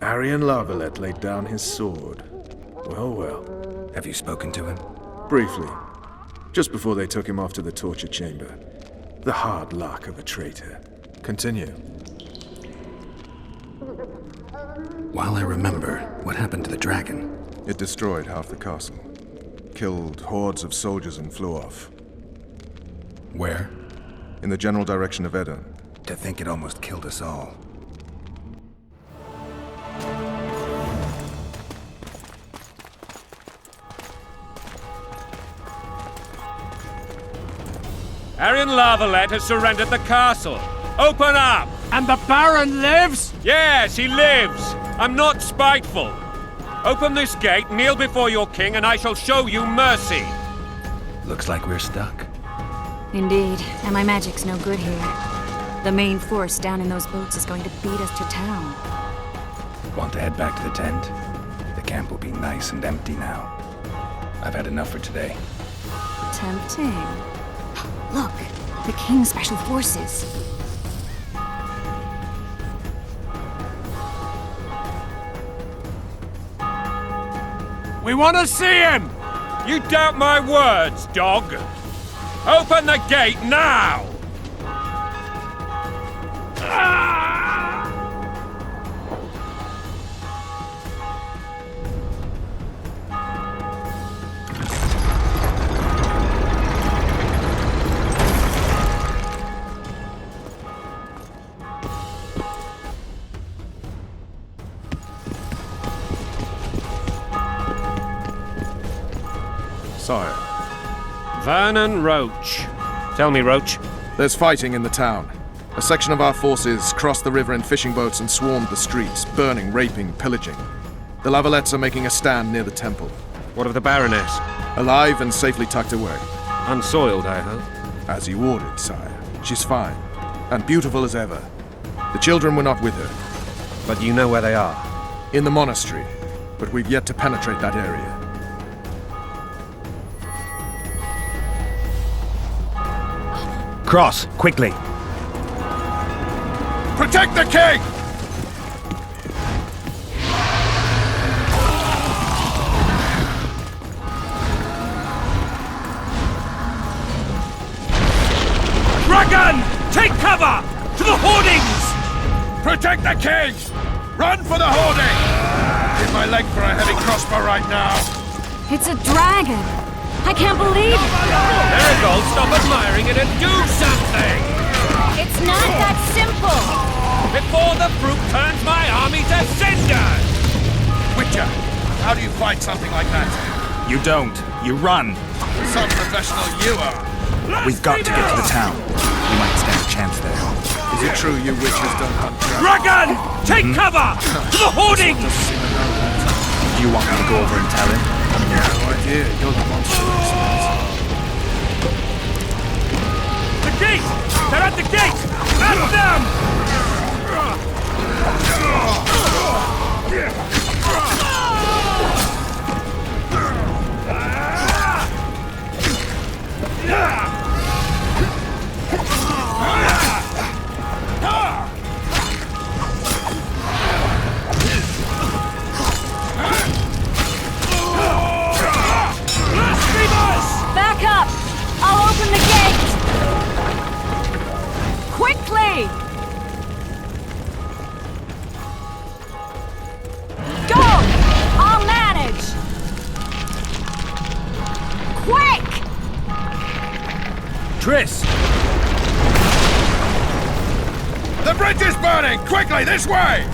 Arian Lavalette laid down his sword. Well, well. Have you spoken to him? Briefly. Just before they took him off to the torture chamber. The hard luck of a traitor. Continue. While I remember, what happened to the dragon? It destroyed half the castle. Killed hordes of soldiers and flew off. Where? In the general direction of Edon. To think it almost killed us all. Arian Lavalette has surrendered the castle. Open up! And the Baron lives? Yes, he lives. I'm not spiteful. Open this gate, kneel before your king, and I shall show you mercy. Looks like we're stuck. Indeed, and my magic's no good here. The main force down in those boats is going to beat us to town. Want to head back to the tent? The camp will be nice and empty now. I've had enough for today. Tempting. Look, the King's Special Forces. We want to see him! You doubt my words, dog. Open the gate now! Sire. Vernon Roach. Tell me, Roach. There's fighting in the town. A section of our forces crossed the river in fishing boats and swarmed the streets, burning, raping, pillaging. The Lavalettes are making a stand near the temple. What of the Baroness? Alive and safely tucked away. Unsoiled, I hope. As you ordered, sire. She's fine. And beautiful as ever. The children were not with her. But you know where they are? In the monastery. But we've yet to penetrate that area. Cross, quickly! Protect the king! Dragon! Take cover! To the hoardings! Protect the king! Run for the hoarding! Hit my leg for a heavy crossbow right now. It's a dragon! I can't believe it! Marigold, stop admiring it and do something! It's not that simple! Before the fruit turns my army to cinders! Witcher, how do you fight something like that? You don't. You run. Some professional you are. We've got to get to the town. We might stand a chance there. Is it true you witches don't hunt dragons? Dragon! Take cover! To the hoardings! Do you want me to go over and tell him? No idea. You're the monster expert. The gate! They're at the gate! At them! Back up! I'll open the gate! Quickly! Go! I'll manage! Quick! Triss! The bridge is burning! Quickly, this way!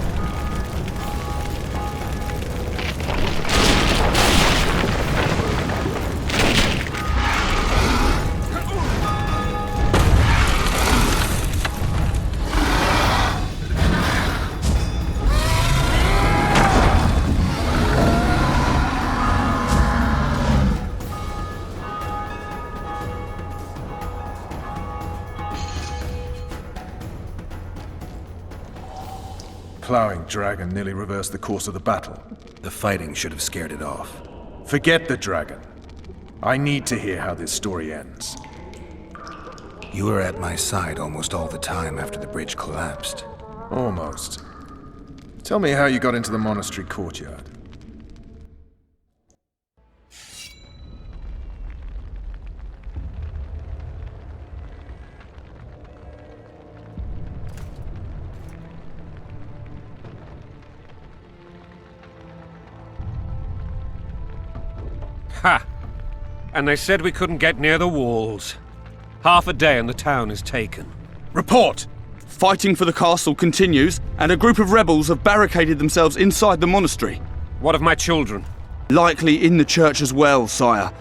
Plowing dragon nearly reversed the course of the battle. The fighting should have scared it off. Forget the dragon. I need to hear how this story ends. You were at my side almost all the time after the bridge collapsed. Almost. Tell me how you got into the monastery courtyard. Ha! And they said we couldn't get near the walls. Half a day and the town is taken. Report! Fighting for the castle continues, and a group of rebels have barricaded themselves inside the monastery. What of my children? Likely in the church as well, sire.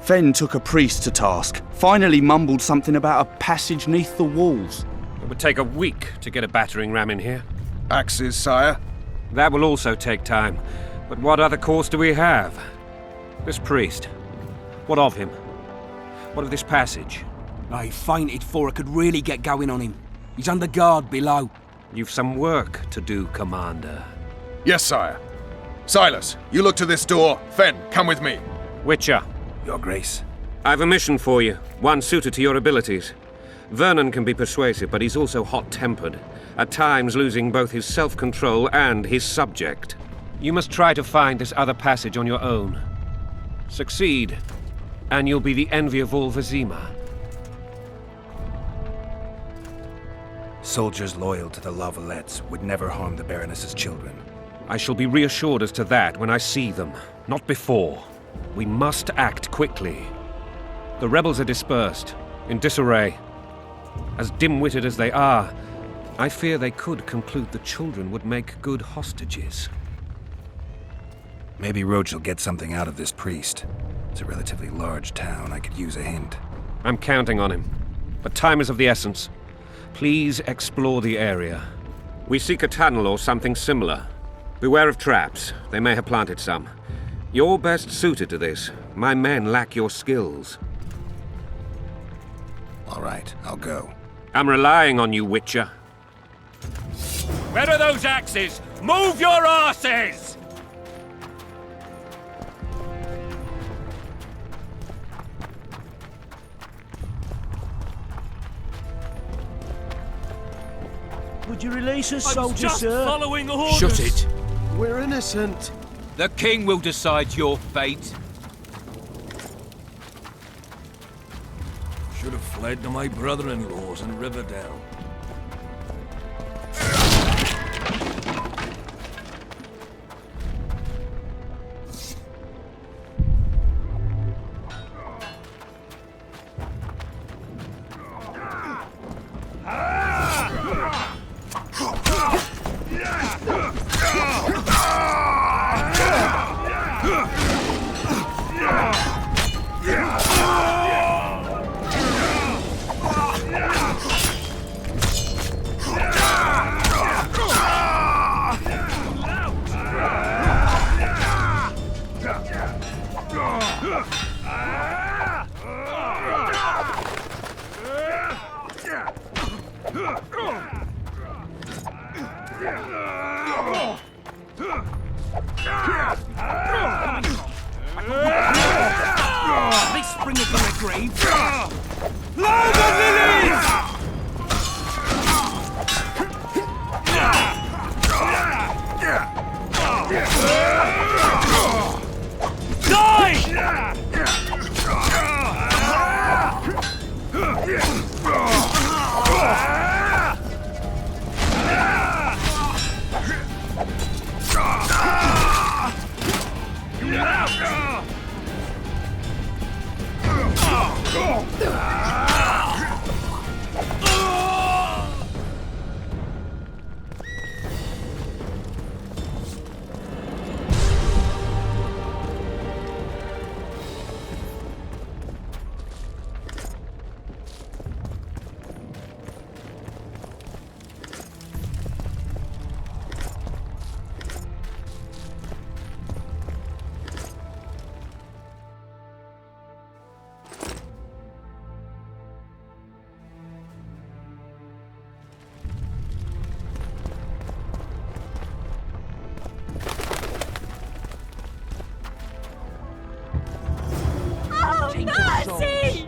Fen took a priest to task, finally mumbled something about a passage neath the walls. It would take a week to get a battering ram in here. Axes, sire? That will also take time. But what other course do we have? This priest. What of him? What of this passage? I fainted before I could really get going on him. He's under guard below. You've some work to do, Commander. Yes, sire. Silas, you look to this door. Fen, come with me. Witcher. Your Grace. I've a mission for you, one suited to your abilities. Vernon can be persuasive, but he's also hot-tempered, at times losing both his self-control and his subject. You must try to find this other passage on your own. Succeed, and you'll be the envy of all Vizima. Soldiers loyal to the Lavalettes would never harm the Baroness's children. I shall be reassured as to that when I see them, not before. We must act quickly. The rebels are dispersed, in disarray. As dim-witted as they are, I fear they could conclude the children would make good hostages. Maybe Roach will get something out of this priest. It's a relatively large town. I could use a hint. I'm counting on him, but time is of the essence. Please explore the area. We seek a tunnel or something similar. Beware of traps. They may have planted some. You're best suited to this. My men lack your skills. All right, I'll go. I'm relying on you, Witcher. Where are those axes? Move your asses! Would you release us, I was soldier, just sir? following orders. Shut it. We're innocent. The king will decide your fate. Should have fled to my brother-in-law's in Riverdale. They spring it from the grave. Mercy!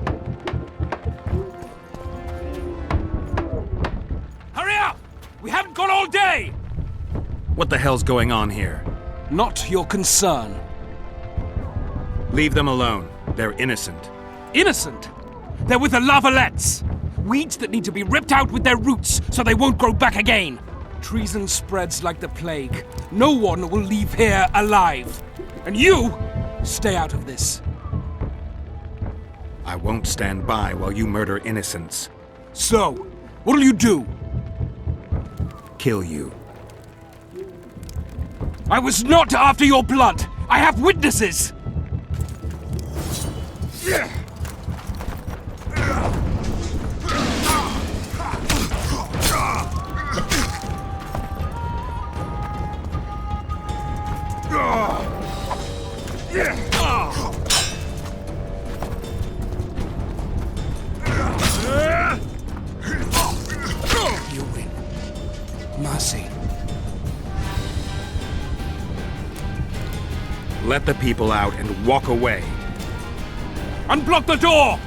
Hurry up! We haven't got all day! What the hell's going on here? Not your concern. Leave them alone. They're innocent. Innocent? They're with the Lavalettes! Weeds that need to be ripped out with their roots so they won't grow back again. Treason spreads like the plague. No one will leave here alive. And you, stay out of this. I won't stand by while you murder innocents. So, what'll you do? Kill you. I was not after your blood! I have witnesses! You win. Mercy. Let the people out and walk away. Unblock the door!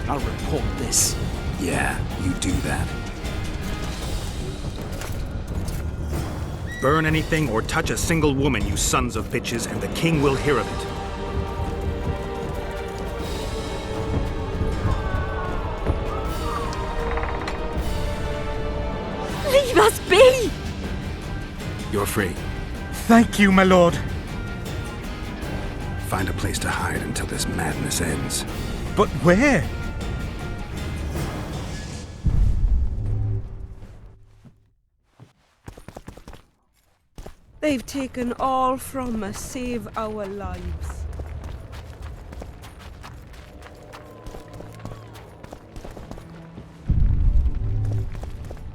I'll report this. Yeah, you do that. Burn anything or touch a single woman, you sons of bitches, and the king will hear of it. Leave us be! You're free. Thank you, my lord. Find a place to hide until this madness ends. But where? They've taken all from us, save our lives.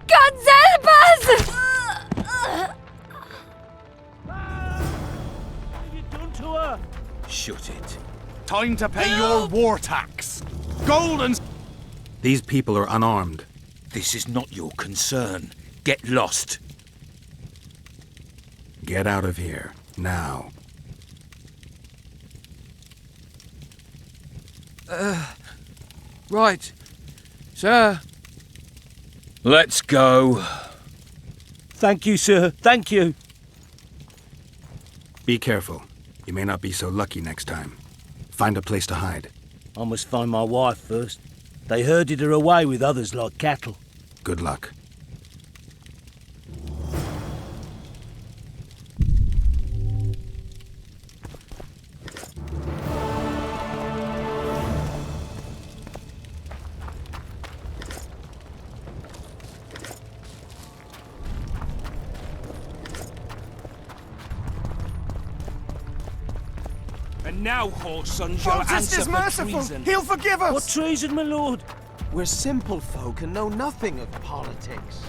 God help us! What have you done to her? Shut it. Time to pay your war tax. Gold and... These people are unarmed. This is not your concern. Get lost. Get out of here, now. Right. Sir. Let's go. Thank you, sir. Thank you. Be careful. You may not be so lucky next time. Find a place to hide. I must find my wife first. They herded her away with others like cattle. Good luck. And now, whoresons, you'll answer for treason. He'll forgive us! What treason, my lord? We're simple folk and know nothing of politics.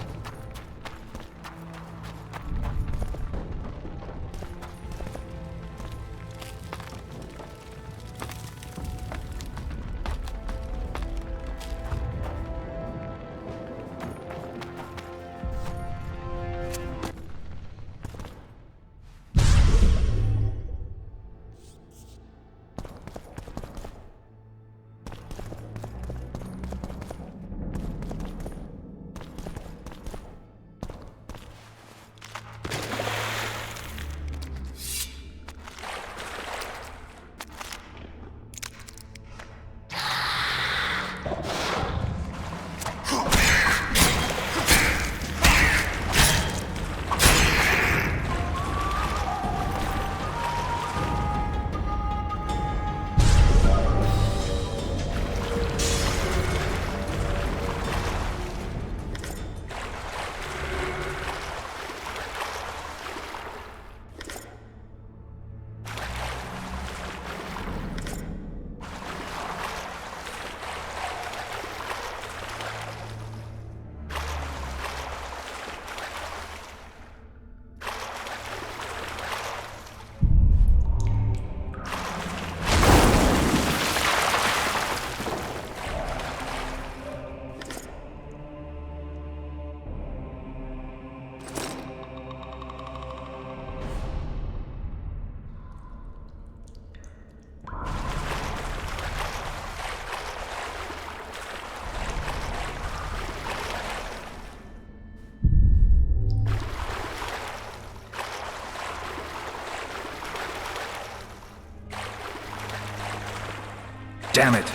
Damn it!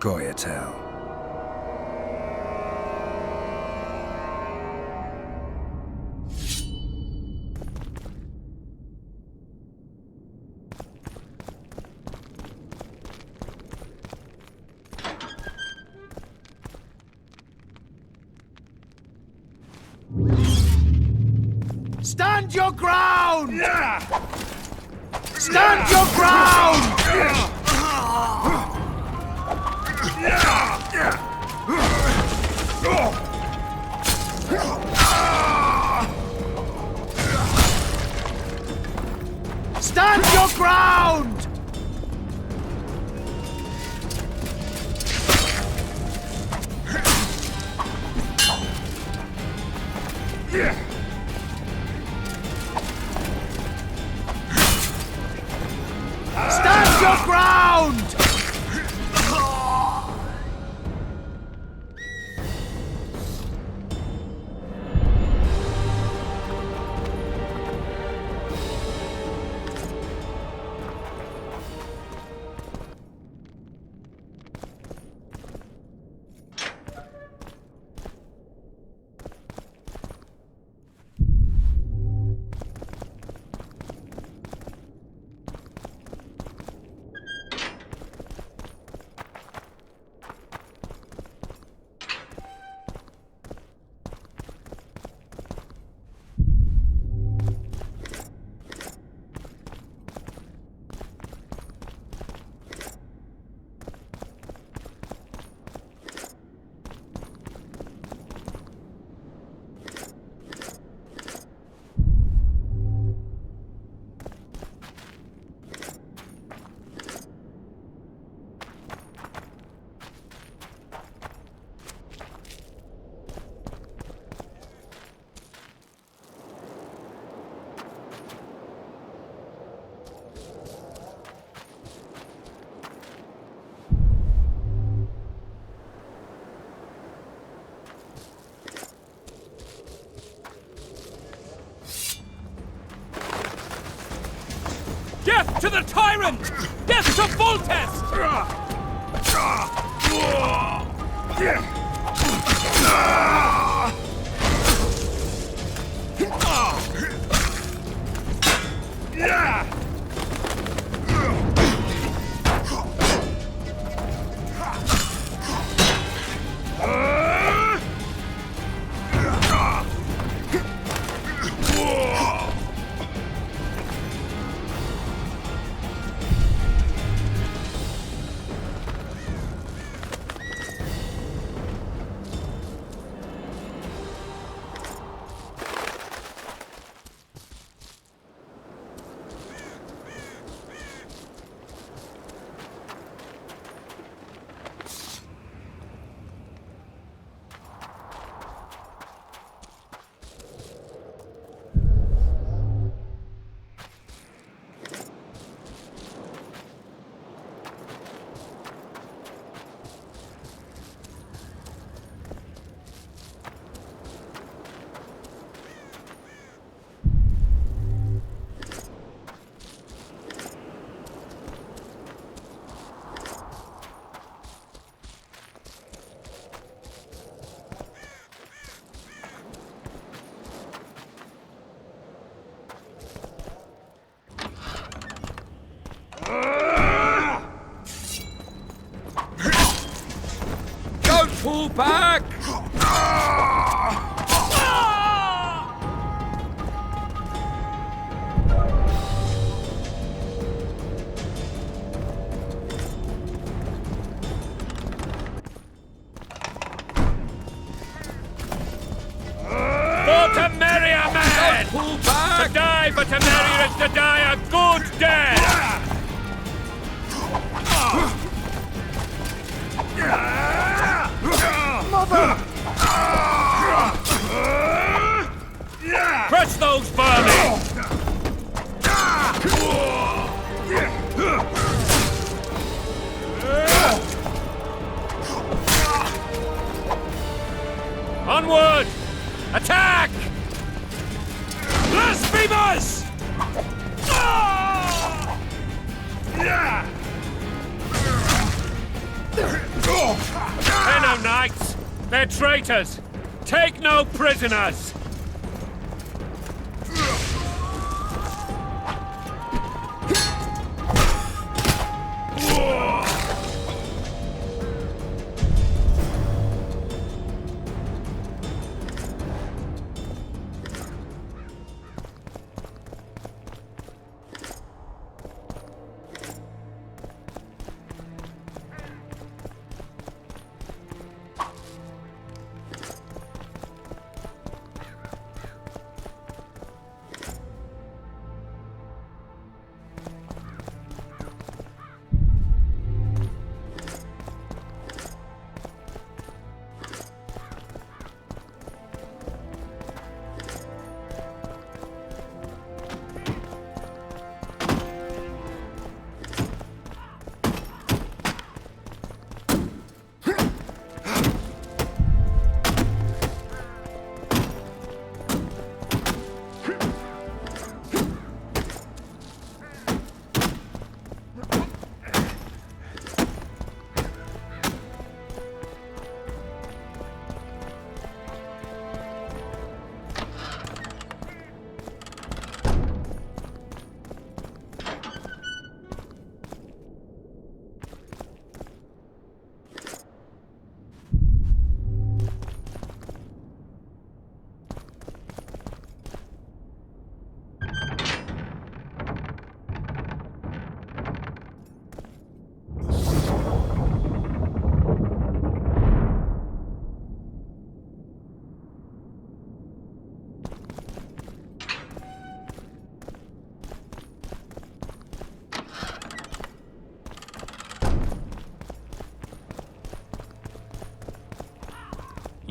Scoia'tael. Stand your ground! Stand your ground! Stand your ground! Stand your ground! Death to the tyrant! Death to Voltest! Pull back! For Temeria, man! Pull back! To die for Temeria is to die a good death! Crush those vermin! Onward! Attack! Blasphemers! They're no knights! They're traitors! Take no prisoners!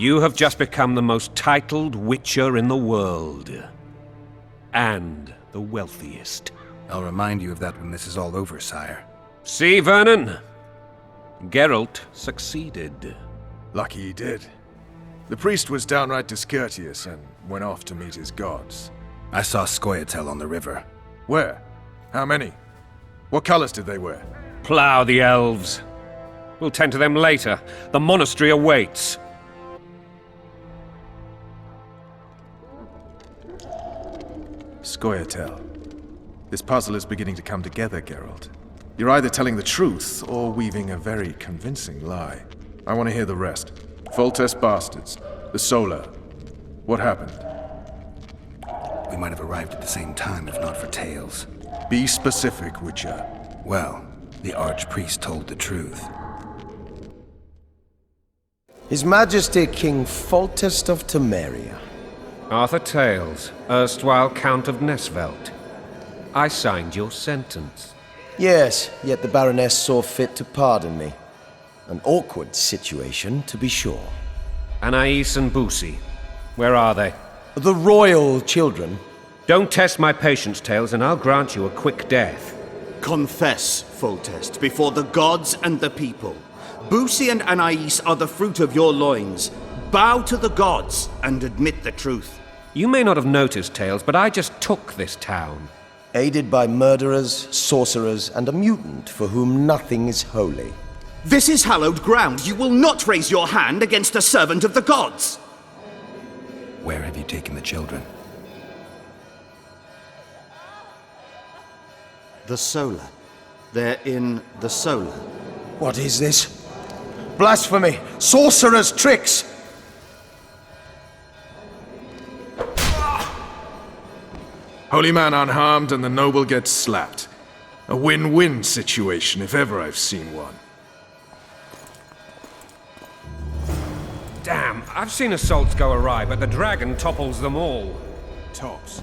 You have just become the most titled witcher in the world. And the wealthiest. I'll remind you of that when this is all over, sire. See, Vernon? Geralt succeeded. Lucky he did. The priest was downright discourteous and went off to meet his gods. I saw Scoia'tael on the river. Where? How many? What colors did they wear? Plough the elves. We'll tend to them later. The monastery awaits. Scoia'tael. This puzzle is beginning to come together, Geralt. You're either telling the truth or weaving a very convincing lie. I want to hear the rest. Foltest bastards. The Solar. What happened? We might have arrived at the same time if not for tales. Be specific, Witcher. Well, the Archpriest told the truth. His Majesty King Foltest of Temeria. Arthur Tales, erstwhile Count of Nesvelt. I signed your sentence. Yes, yet the Baroness saw fit to pardon me. An awkward situation, to be sure. Anais and Boussy, where are they? The royal children. Don't test my patience, Tales, and I'll grant you a quick death. Confess, Foltest, before the gods and the people. Boussy and Anais are the fruit of your loins. Bow to the gods and admit the truth. You may not have noticed, Tales, but I just took this town. Aided by murderers, sorcerers, and a mutant for whom nothing is holy. This is hallowed ground. You will not raise your hand against a servant of the gods. Where have you taken the children? The Solar. They're in the Solar. What is this? Blasphemy! Sorcerer's tricks! Holy man unharmed and the noble gets slapped. A win-win situation, if ever I've seen one. Damn, I've seen assaults go awry, but the dragon topples them all. Tops.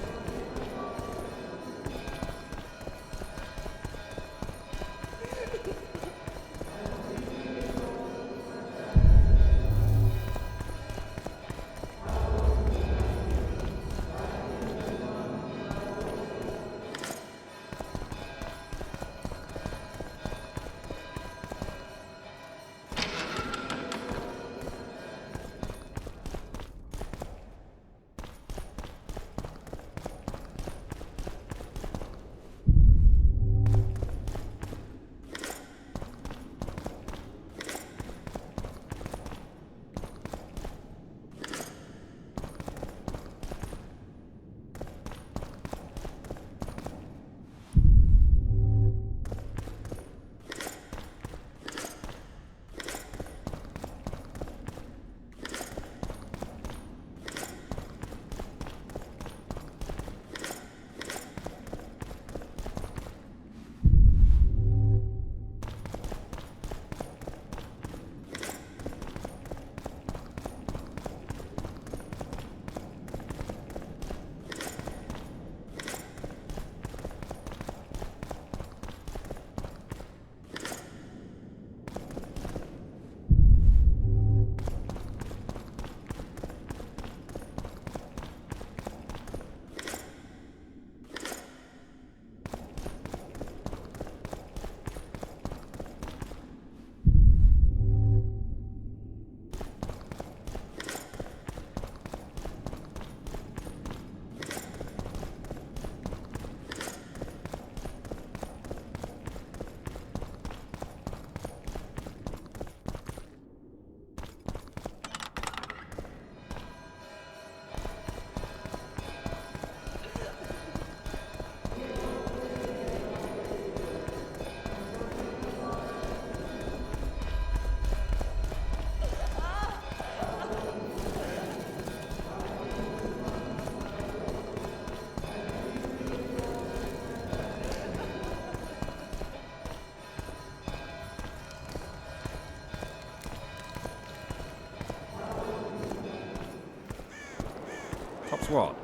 Tops what?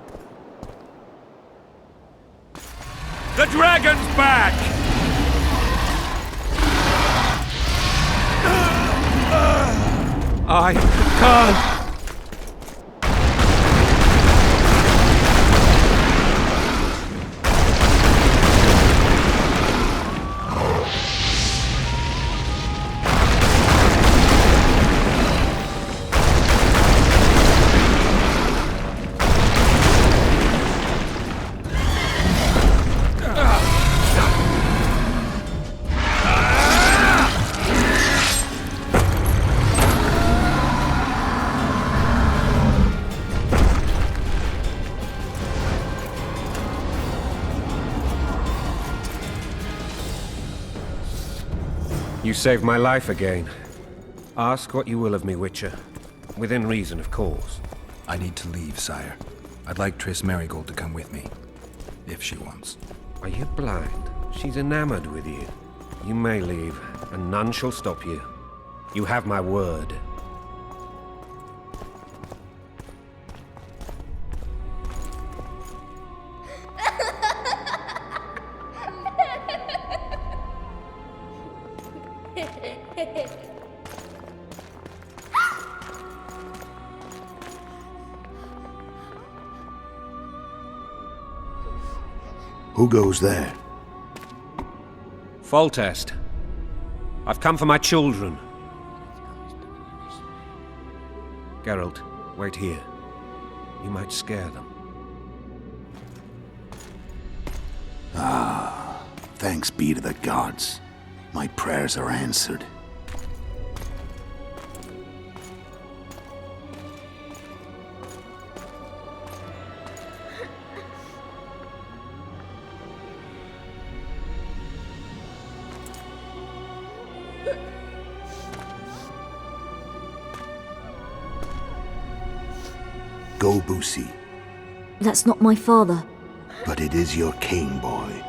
The dragon's back! I can't. You saved my life again. Ask what you will of me, Witcher. Within reason, of course. I need to leave, sire. I'd like Triss Merigold to come with me, if she wants. Are you blind? She's enamored with you. You may leave, and none shall stop you. You have my word. Who goes there? Foltest. I've come for my children. Geralt, wait here. You might scare them. Ah, thanks be to the gods. My prayers are answered. Go, Boosie. That's not my father. But it is your king, boy.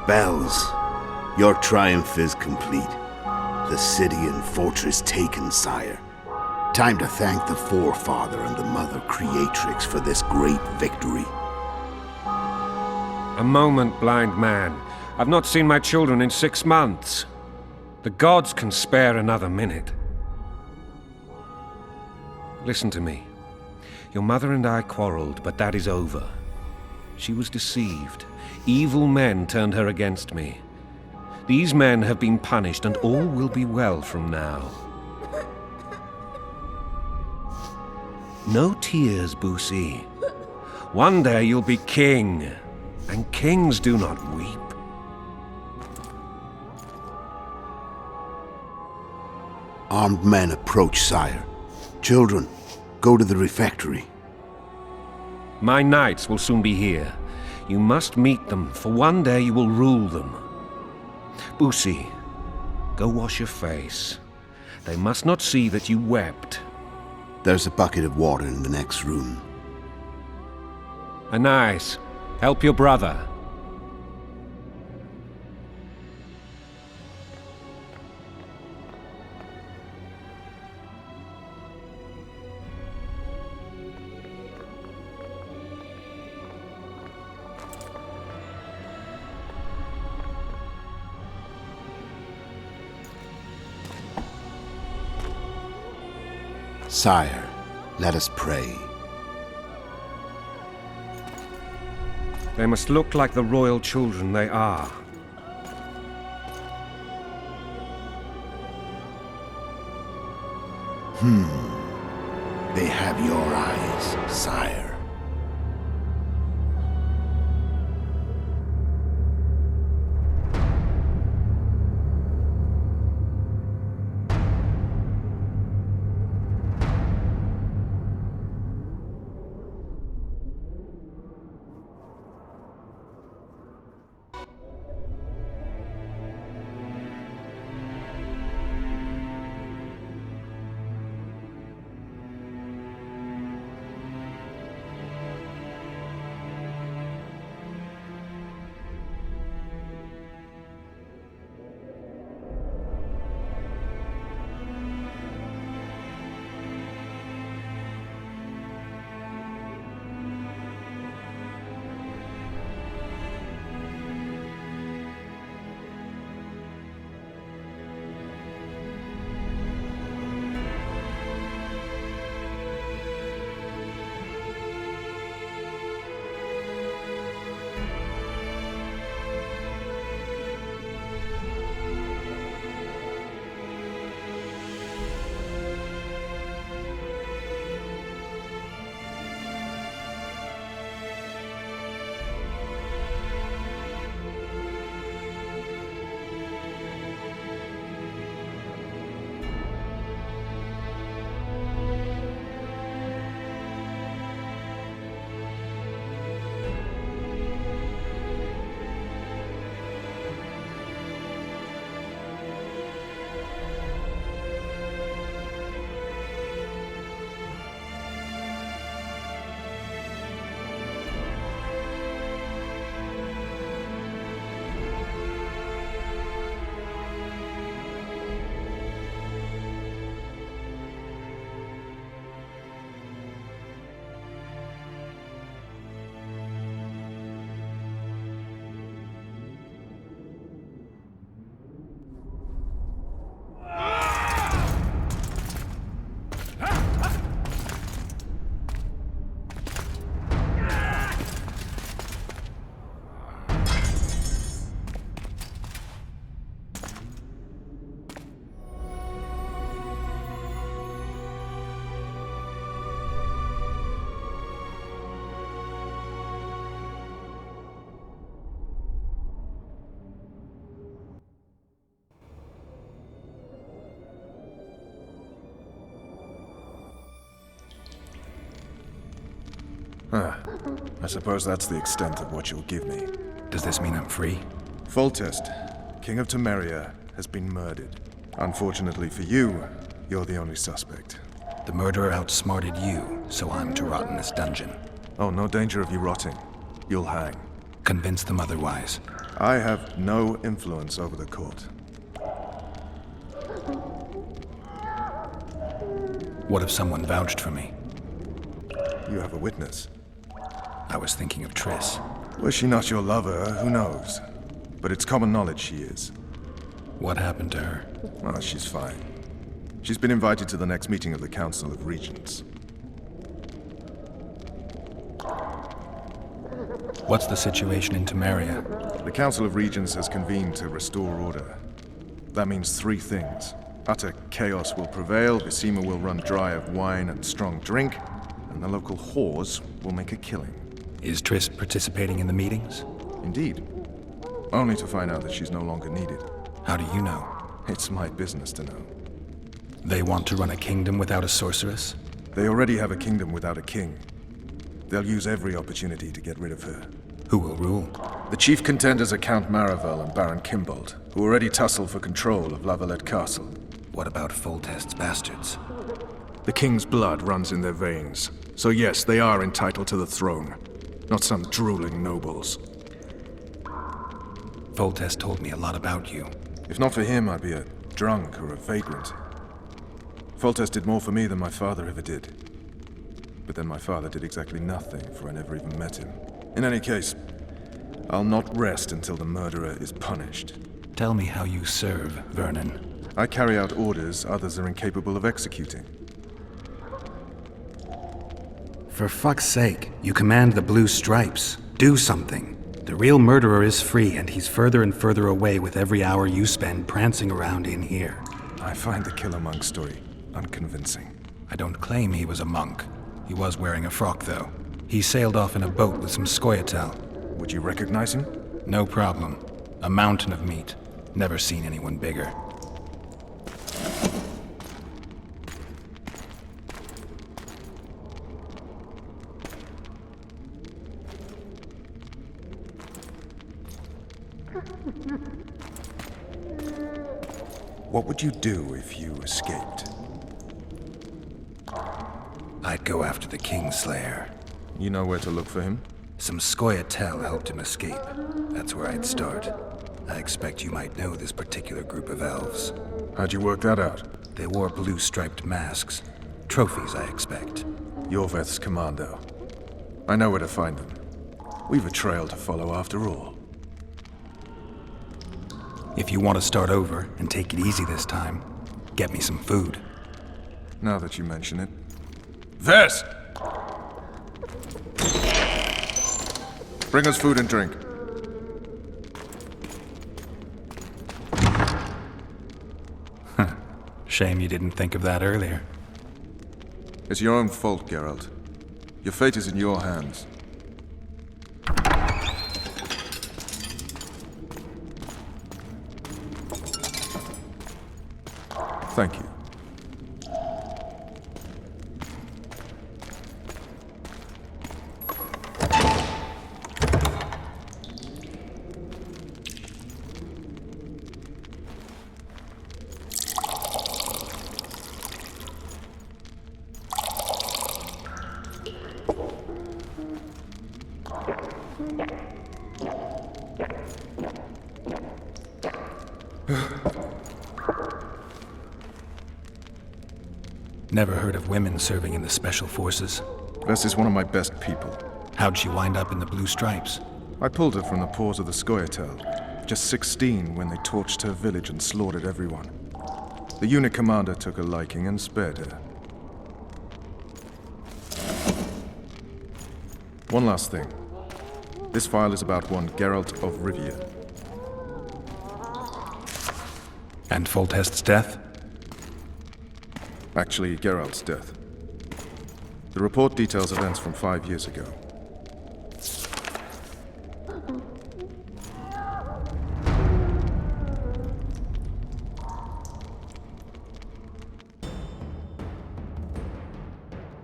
Bells, your triumph is complete. The city and fortress taken, sire. Time to thank the Forefather and the Mother Creatrix for this great victory. A moment, blind man. I've not seen my children in 6 months. The gods can spare another minute. Listen to me. Your mother and I quarreled, but that is over. She was deceived. Evil men turned her against me. These men have been punished, and all will be well from now. No tears, Boosie. One day you'll be king, and kings do not weep. Armed men approach, sire. Children, go to the refectory. My knights will soon be here. You must meet them, for one day you will rule them. Boosie, go wash your face. They must not see that you wept. There's a bucket of water in the next room. Anais, help your brother. Sire, let us pray. They must look like the royal children they are. They have your eyes, sire. I suppose that's the extent of what you'll give me. Does this mean I'm free? Foltest, King of Temeria, has been murdered. Unfortunately for you, you're the only suspect. The murderer outsmarted you, so I'm to rot in this dungeon. Oh, no danger of you rotting. You'll hang. Convince them otherwise. I have no influence over the court. What if someone vouched for me? You have a witness. I was thinking of Triss. Was she not your lover? Who knows? But it's common knowledge she is. What happened to her? Oh, she's fine. She's been invited to the next meeting of the Council of Regents. What's the situation in Temeria? The Council of Regents has convened to restore order. That means 3 things. Utter chaos will prevail, Visima will run dry of wine and strong drink, and the local whores will make a killing. Is Triss participating in the meetings? Indeed. Only to find out that she's no longer needed. How do you know? It's my business to know. They want to run a kingdom without a sorceress? They already have a kingdom without a king. They'll use every opportunity to get rid of her. Who will rule? The chief contenders are Count Maravel and Baron Kimbold, who already tussle for control of Lavalette Castle. What about Foltest's bastards? The king's blood runs in their veins, so yes, they are entitled to the throne. Not some drooling nobles. Foltest told me a lot about you. If not for him, I'd be a drunk or a vagrant. Foltest did more for me than my father ever did. But then my father did exactly nothing, for I never even met him. In any case, I'll not rest until the murderer is punished. Tell me how you serve, Vernon. I carry out orders others are incapable of executing. For fuck's sake, you command the Blue Stripes. Do something. The real murderer is free, and he's further and further away with every hour you spend prancing around in here. I find the Killer Monk story unconvincing. I don't claim he was a monk. He was wearing a frock, though. He sailed off in a boat with some Scoia'tael. Would you recognize him? No problem. A mountain of meat. Never seen anyone bigger. What would you do if you escaped? I'd go after the Kingslayer. You know where to look for him? Some Scoia'tael helped him escape. That's where I'd start. I expect you might know this particular group of elves. How'd you work that out? They wore blue-striped masks. Trophies, I expect. Iorveth's commando. I know where to find them. We've a trail to follow after all. If you want to start over and take it easy this time, get me some food. Now that you mention it. Vess! Bring us food and drink. Shame you didn't think of that earlier. It's your own fault, Geralt. Your fate is in your hands. Thank you. Never heard of women serving in the Special Forces. Vess is one of my best people. How'd she wind up in the Blue Stripes? I pulled her from the paws of the Scoia'tael. Just 16 when they torched her village and slaughtered everyone. The unit commander took a liking and spared her. One last thing. This file is about one Geralt of Rivia. And Foltest's death? Actually, Geralt's death. The report details events from 5 years ago.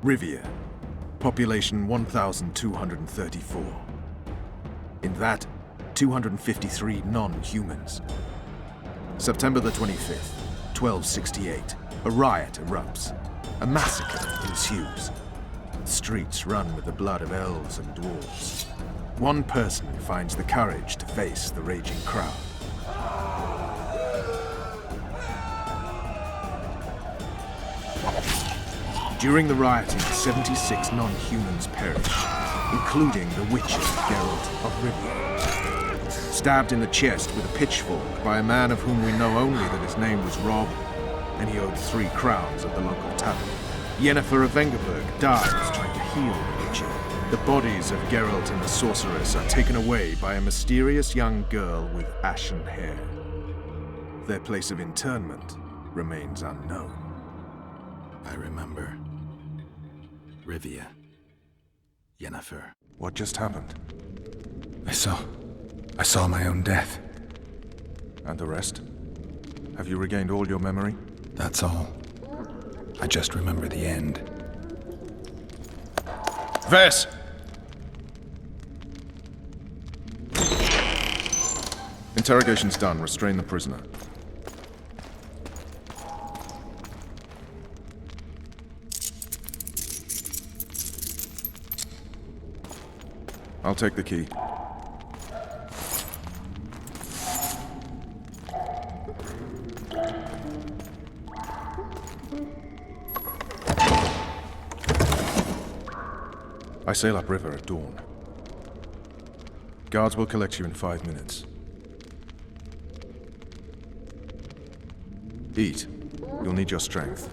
Rivia. population 1,234. In that, 253 non-humans. September the 25th, 1268, a riot erupts. A massacre ensues. The streets run with the blood of elves and dwarves. One person finds the courage to face the raging crowd. During the rioting, 76 non-humans perish, including the Witcher, Geralt of Rivia. Stabbed in the chest with a pitchfork by a man of whom we know only that his name was Rob, and he owed 3 crowns at the local tavern. Yennefer of Vengerberg dies trying to heal the Witcher. The bodies of Geralt and the sorceress are taken away by a mysterious young girl with ashen hair. Their place of internment remains unknown. I remember. Rivia. Yennefer. What just happened? I saw my own death. And the rest? Have you regained all your memory? That's all. I just remember the end. Vess! Interrogation's done. Restrain the prisoner. I'll take the key. I sail upriver at dawn. Guards will collect you in 5 minutes. Eat. You'll need your strength.